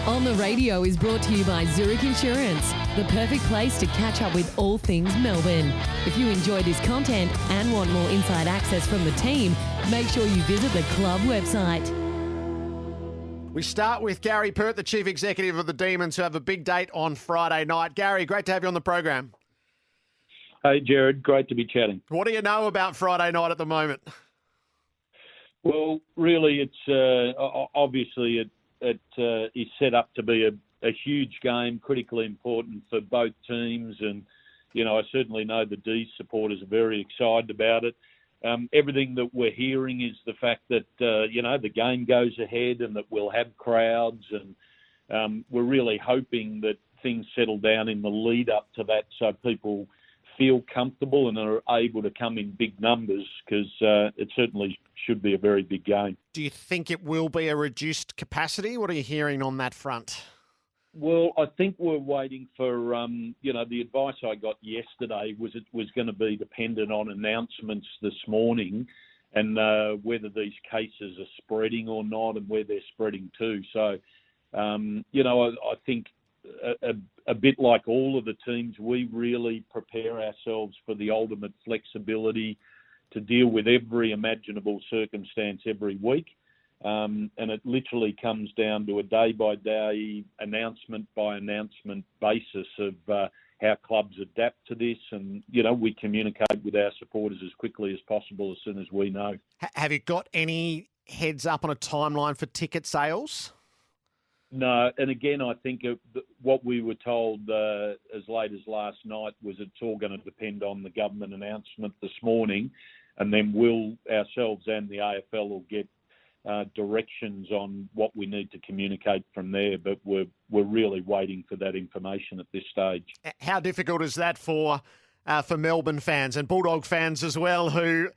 On the Radio is brought to you by Zurich Insurance, the perfect place to catch up with all things Melbourne. If you enjoy this content and want more inside access from the team, make sure you visit the club website. We start with Gary Pert, the Chief Executive of the Demons, who have a big date on Friday night. Gary, great to have you on the program. Hey, Gerard, great to be chatting. What do you know about Friday night at the moment? Well, really, it's obviously it is set up to be a huge game, critically important for both teams. And, I certainly know the D's supporters are very excited about it. Everything that we're hearing is the fact that, the game goes ahead and that we'll have crowds. And we're really hoping that things settle down in the lead up to that so people feel comfortable and are able to come in big numbers, because it certainly should be a very big game. Do you think it will be a reduced capacity? What are you hearing on that front? Well, I think we're waiting for, the advice I got yesterday was it was going to be dependent on announcements this morning and whether these cases are spreading or not and where they're spreading to. So, I think a bit like all of the teams, we really prepare ourselves for the ultimate flexibility to deal with every imaginable circumstance every week. And it literally comes down to a day-by-day, announcement-by-announcement basis of how clubs adapt to this. And, we communicate with our supporters as quickly as possible as soon as we know. Have you got any heads up on a timeline for ticket sales? No, and again, I think what we were told as late as last night was it's all going to depend on the government announcement this morning, and then we'll ourselves and the AFL will get directions on what we need to communicate from there. But we're really waiting for that information at this stage. How difficult is that for Melbourne fans and Bulldog fans as well, who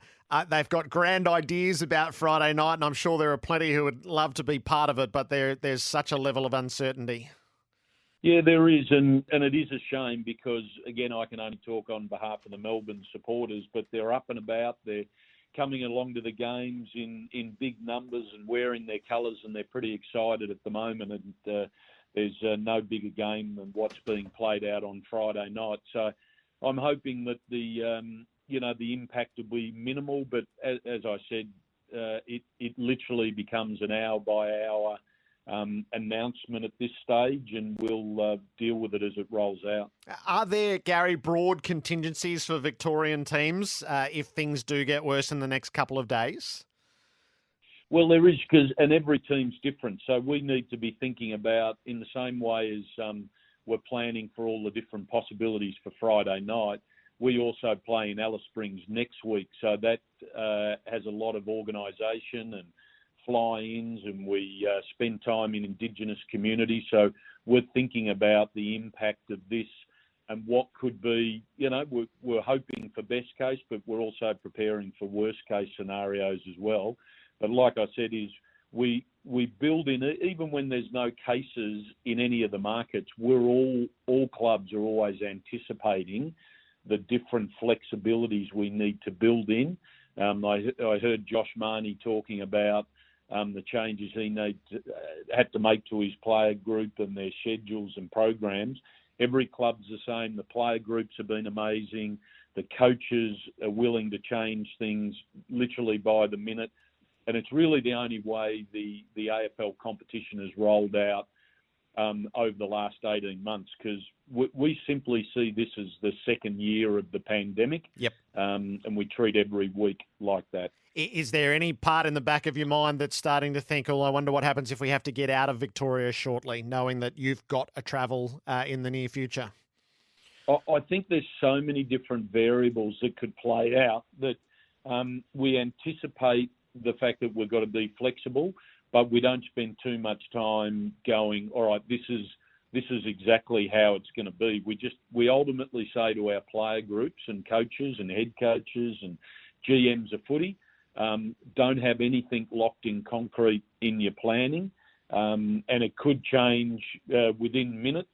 they've got grand ideas about Friday night, and I'm sure there are plenty who would love to be part of it, but there's such a level of uncertainty. Yeah, there is, and it is a shame because, again, I can only talk on behalf of the Melbourne supporters, but they're up and about. They're coming along to the games in big numbers and wearing their colours, and they're pretty excited at the moment. And there's no bigger game than what's being played out on Friday night. So I'm hoping that the impact will be minimal, but as I said, it literally becomes an hour-by-hour announcement at this stage, and we'll deal with it as it rolls out. Are there, Gary, broad contingencies for Victorian teams if things do get worse in the next couple of days? Well, there is, and every team's different, so we need to be thinking about, in the same way as we're planning for all the different possibilities for Friday night, we also play in Alice Springs next week, so that has a lot of organisation and fly-ins, and we spend time in Indigenous communities. So we're thinking about the impact of this and what could be, we're hoping for best case, but we're also preparing for worst case scenarios as well. But like I said, is we build in it, even when there's no cases in any of the markets, all clubs are always anticipating the different flexibilities we need to build in. I heard Josh Marnie talking about the changes he had to make to his player group and their schedules and programs. Every club's the same. The player groups have been amazing. The coaches are willing to change things literally by the minute. And it's really the only way the AFL competition has rolled out over the last 18 months, because we simply see this as the second year of the pandemic. Yep. And we treat every week like that. Is there any part in the back of your mind that's starting to think, I wonder what happens if we have to get out of Victoria shortly, knowing that you've got a travel in the near future? I think there's so many different variables that could play out that we anticipate the fact that we've got to be flexible, but we don't spend too much time going, all right, this is exactly how it's going to be. We ultimately say to our player groups and coaches and head coaches and GMs of footy, don't have anything locked in concrete in your planning, and it could change within minutes,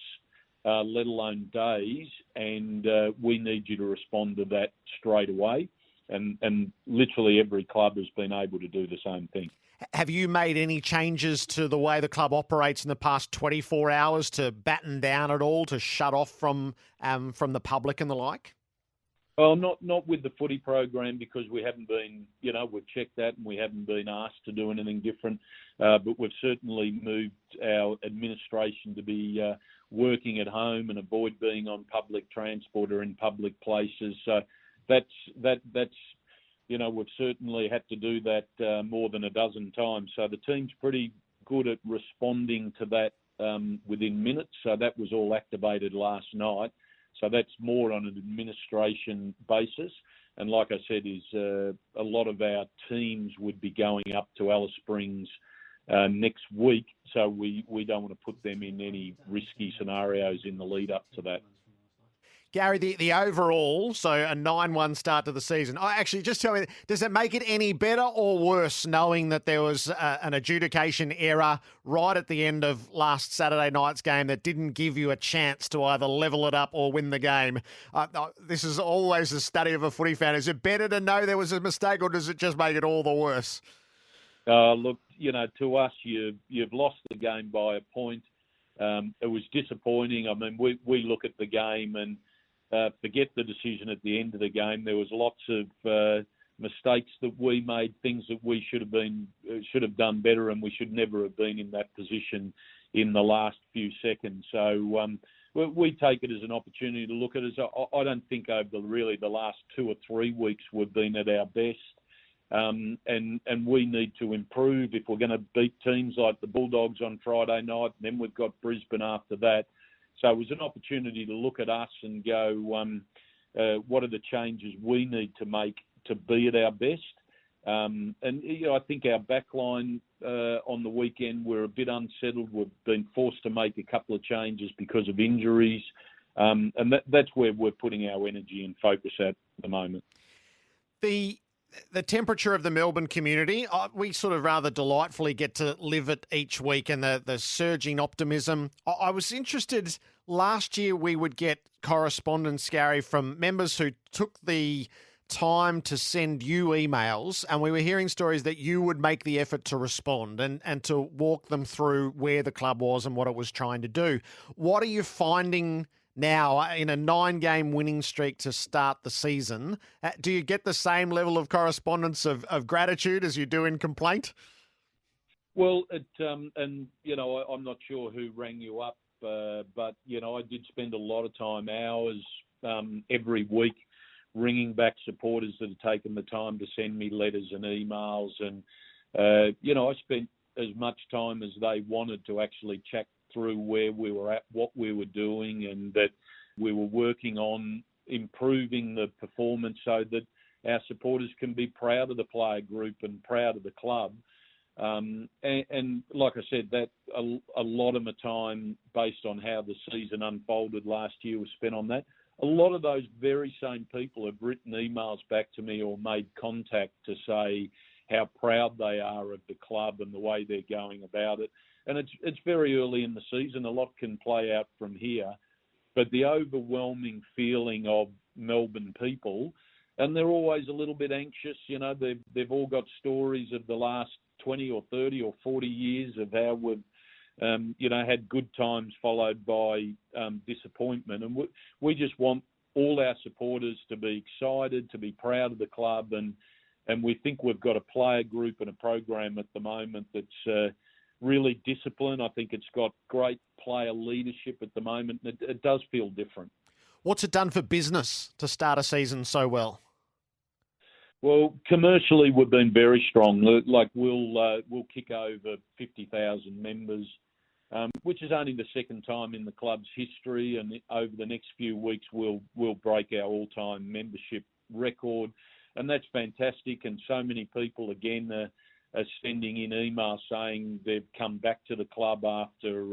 let alone days, and we need you to respond to that straight away. And literally every club has been able to do the same thing. Have you made any changes to the way the club operates in the past 24 hours to batten down at all, to shut off from the public and the like? Well, not with the footy program, because we haven't been, we've checked that and we haven't been asked to do anything different. But we've certainly moved our administration to be working at home and avoid being on public transport or in public places. So that's we've certainly had to do that more than a dozen times. So the team's pretty good at responding to that within minutes. So that was all activated last night. So that's more on an administration basis. And like I said, a lot of our teams would be going up to Alice Springs next week. So we don't want to put them in any risky scenarios in the lead up to that. Gary, the overall, so a 9-1 start to the season. Actually, just tell me, does it make it any better or worse knowing that there was an adjudication error right at the end of last Saturday night's game that didn't give you a chance to either level it up or win the game? This is always the study of a footy fan. Is it better to know there was a mistake, or does it just make it all the worse? Look, to us, you've lost the game by a point. It was disappointing. I mean, we look at the game and forget the decision at the end of the game. There was lots of mistakes that we made, things that we should have done better, and we should never have been in that position in the last few seconds. So we take it as an opportunity to look at it. I don't think over the last 2 or 3 weeks we've been at our best, and we need to improve if we're going to beat teams like the Bulldogs on Friday night. And then we've got Brisbane after that. So it was an opportunity to look at us and go, what are the changes we need to make to be at our best? I think our backline on the weekend were a bit unsettled. We've been forced to make a couple of changes because of injuries. And that's where we're putting our energy and focus at the moment. The temperature of the Melbourne community, we sort of rather delightfully get to live it each week, and the surging optimism. I was interested, last year we would get correspondence, Gary, from members who took the time to send you emails, and we were hearing stories that you would make the effort to respond and to walk them through where the club was and what it was trying to do. What are you finding now in a 9-game winning streak to start the season? Do you get the same level of correspondence of gratitude as you do in complaint? Well, I'm not sure who rang you up, but I did spend a lot of time, hours every week, ringing back supporters that had taken the time to send me letters and emails. And, I spent as much time as they wanted to actually chat through where we were at, what we were doing, and that we were working on improving the performance so that our supporters can be proud of the player group and proud of the club. And like I said, that a lot of my time, based on how the season unfolded last year, was spent on that. A lot of those very same people have written emails back to me or made contact to say how proud they are of the club and the way they're going about it. And it's very early in the season. A lot can play out from here. But the overwhelming feeling of Melbourne people, and they're always a little bit anxious, they've all got stories of the last 20 or 30 or 40 years of how we've, had good times followed by disappointment. And we just want all our supporters to be excited, to be proud of the club. And we think we've got a player group and a program at the moment that's really disciplined. I think it's got great player leadership at the moment. It does feel different. What's it done for business to start a season so well? Well, commercially, we've been very strong. Like we'll kick over 50,000 members, which is only the second time in the club's history. And over the next few weeks, we'll break our all-time membership record, and that's fantastic. And so many people again are sending in emails saying they've come back to the club after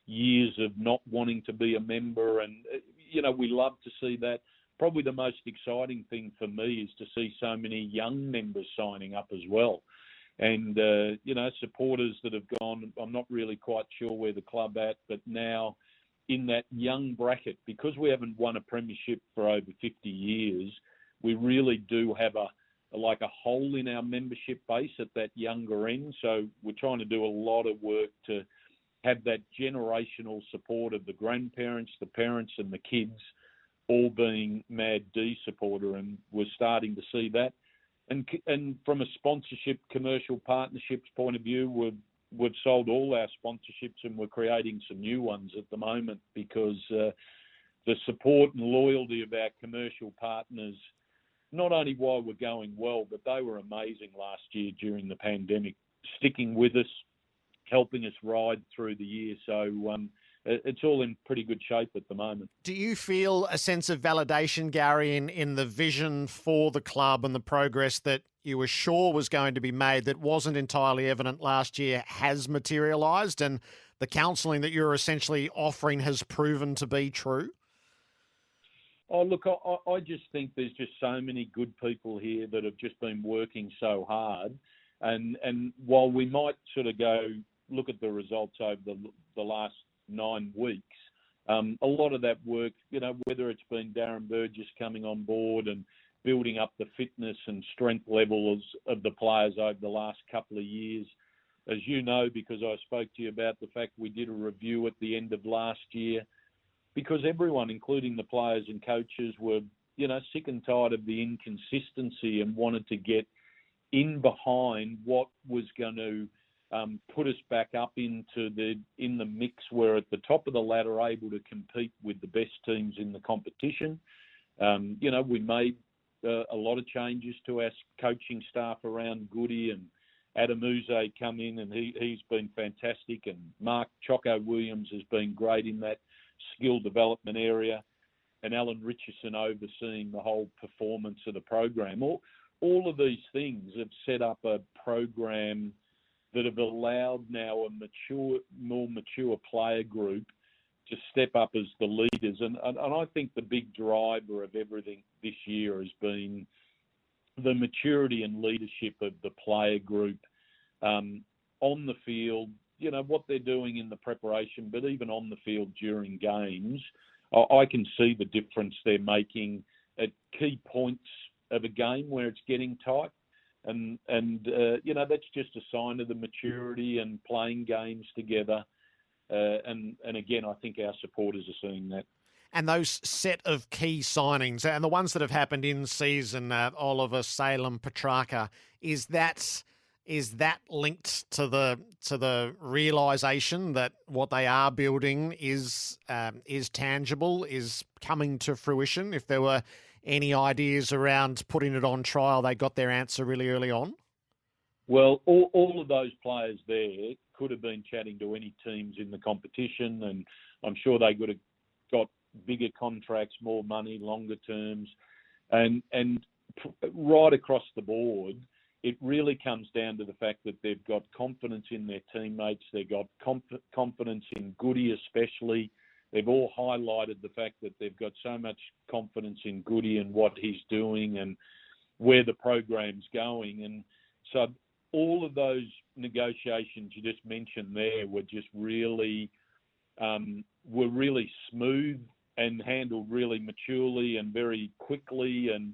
years of not wanting to be a member. And, we love to see that. Probably the most exciting thing for me is to see so many young members signing up as well. And, supporters that have gone, I'm not really quite sure where the club at, but now in that young bracket, because we haven't won a premiership for over 50 years, we really do have a like a hole in our membership base at that younger end. So we're trying to do a lot of work to have that generational support of the grandparents, the parents and the kids all being Mad D supporter, and we're starting to see that. And from a sponsorship, commercial partnerships point of view, we've sold all our sponsorships and we're creating some new ones at the moment because the support and loyalty of our commercial partners, not only while we're going well, but they were amazing last year during the pandemic, sticking with us, helping us ride through the year. So it's all in pretty good shape at the moment. Do you feel a sense of validation, Gary, in the vision for the club and the progress that you were sure was going to be made that wasn't entirely evident last year has materialised, and the counselling that you're essentially offering has proven to be true? Oh, look, I just think there's just so many good people here that have just been working so hard. And while we might sort of go look at the results over the last 9 weeks, a lot of that work, whether it's been Darren Burgess coming on board and building up the fitness and strength levels of the players over the last couple of years, as you know, because I spoke to you about the fact we did a review at the end of last year, because everyone, including the players and coaches, were, sick and tired of the inconsistency and wanted to get in behind what was going to put us back up in the mix. We're at the top of the ladder, able to compete with the best teams in the competition. We made a lot of changes to our coaching staff around Goody, and Adam Uze come in and he's been fantastic, and Mark Choco Williams has been great in that skill development area, and Alan Richardson overseeing the whole performance of the program. All of these things have set up a program that have allowed now a more mature player group to step up as the leaders. And I think the big driver of everything this year has been the maturity and leadership of the player group on the field, what they're doing in the preparation, but even on the field during games. I can see the difference they're making at key points of a game where it's getting tight. And that's just a sign of the maturity and playing games together. And again, I think our supporters are seeing that. And those set of key signings, and the ones that have happened in season, Oliver, Salem, Petrarca, is that linked to the realisation that what they are building is tangible, is coming to fruition? If there were any ideas around putting it on trial, they got their answer really early on? Well, all of those players there could have been chatting to any teams in the competition, and I'm sure they could have got bigger contracts, more money, longer terms, and right across the board, it really comes down to the fact that they've got confidence in their teammates. They've got confidence in Goody especially. They've all highlighted the fact that they've got so much confidence in Goody and what he's doing and where the program's going. And so all of those negotiations you just mentioned there were just really smooth and handled really maturely and very quickly. And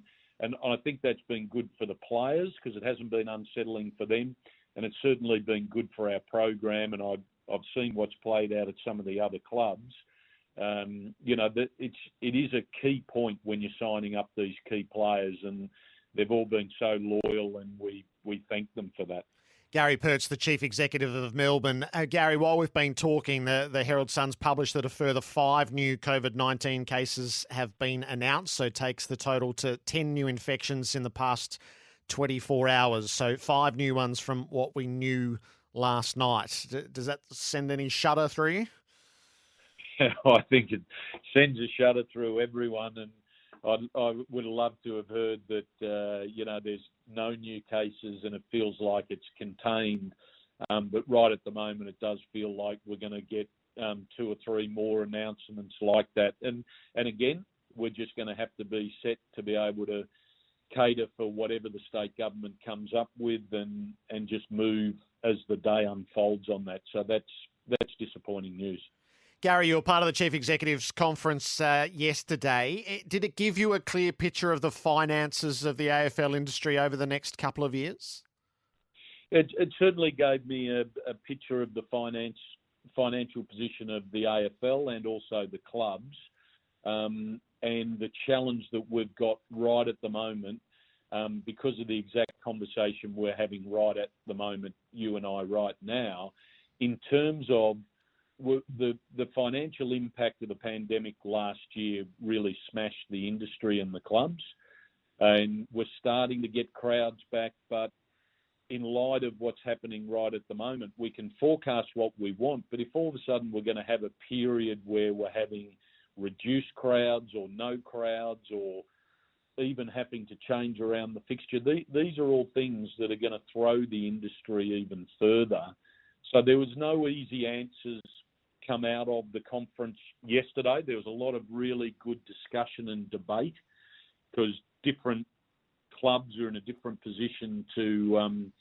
I think that's been good for the players because it hasn't been unsettling for them. And it's certainly been good for our program. And I've seen what's played out at some of the other clubs. That it is a key point when you're signing up these key players, and they've all been so loyal, and we thank them for that. Gary Pert's the Chief Executive of Melbourne. Gary, while we've been talking, the Herald Sun's published that a further 5 new COVID-19 cases have been announced, so it takes the total to 10 new infections in the past 24 hours. So 5 new ones from what we knew last night. Does that send any shudder through you? I think it sends a shudder through everyone, and I would have loved to have heard that, there's no new cases and it feels like it's contained. But right at the moment, it does feel like we're going to get 2 or 3 more announcements like that. And again, we're just going to have to be set to be able to cater for whatever the state government comes up with and just move as the day unfolds on that. So that's disappointing news. Gary, you were part of the Chief Executives Conference yesterday. Did it give you a clear picture of the finances of the AFL industry over the next couple of years? It certainly gave me a picture of the financial position of the AFL and also the clubs, and the challenge that we've got right at the moment, because of the exact conversation we're having right at the moment, you and I right now, in terms of the financial impact of the pandemic last year really smashed the industry and the clubs, and we're starting to get crowds back, but in light of what's happening right at the moment, we can forecast what we want, but if all of a sudden we're going to have a period where we're having reduced crowds or no crowds or even having to change around the fixture, these are all things that are going to throw the industry even further. So there was no easy answers come out of the conference yesterday. There was a lot of really good discussion and debate because different clubs are in a different position to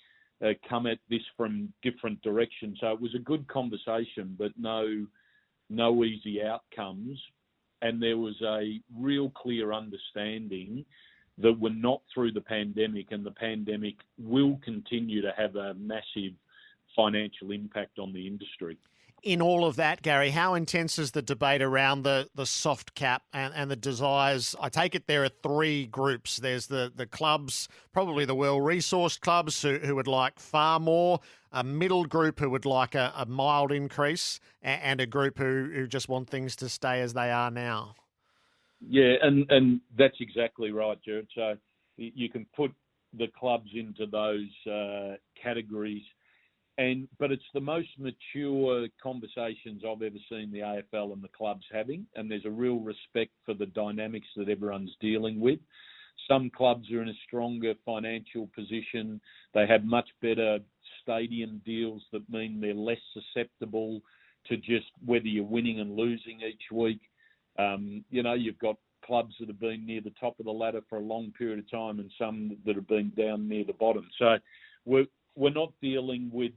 come at this from different directions. So it was a good conversation, but no easy outcomes. And there was a real clear understanding that we're not through the pandemic, and the pandemic will continue to have a massive financial impact on the industry. In all of that, Gary, how intense is the debate around the soft cap and the desires? I take it there are three groups. There's the clubs, probably the well-resourced clubs who would like far more, a middle group who would like a mild increase, and a group who just want things to stay as they are now. Yeah, and that's exactly right, Gerard. So you can put the clubs into those categories. But it's the most mature conversations I've ever seen the AFL and the clubs having, and there's a real respect for the dynamics that everyone's dealing with. Some clubs are in a stronger financial position. They have much better stadium deals that mean they're less susceptible to just whether you're winning and losing each week. You've got clubs that have been near the top of the ladder for a long period of time and some that have been down near the bottom. So we're not dealing with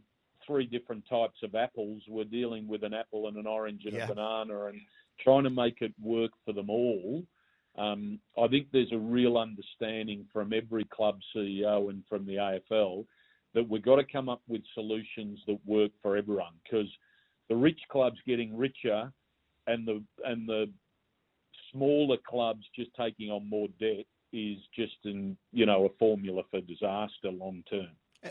three different types of apples. We're dealing with an apple and an orange and a banana and trying to make it work for them all. I think there's a real understanding from every club CEO and from the AFL that we've got to come up with solutions that work for everyone, because the rich clubs getting richer and the smaller clubs just taking on more debt is just a formula for disaster long term.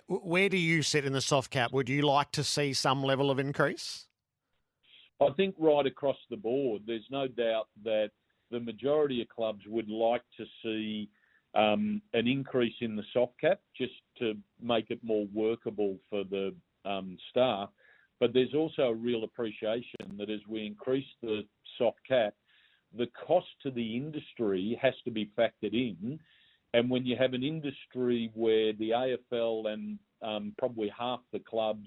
Where do you sit in the soft cap? Would you like to see some level of increase? I think right across the board, there's no doubt that the majority of clubs would like to see an increase in the soft cap just to make it more workable for the staff. But there's also a real appreciation that as we increase the soft cap, the cost to the industry has to be factored in. And when you have an industry where the AFL and probably half the clubs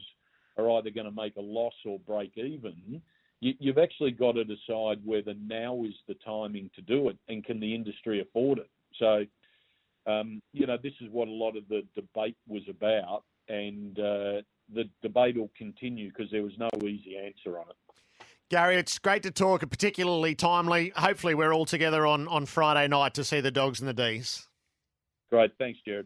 are either going to make a loss or break even, you've actually got to decide whether now is the timing to do it and can the industry afford it. So, this is what a lot of the debate was about, and the debate will continue because there was no easy answer on it. Gary, it's great to talk, particularly timely. Hopefully we're all together on Friday night to see the Dogs and the D's. Great. Thanks, Gerard.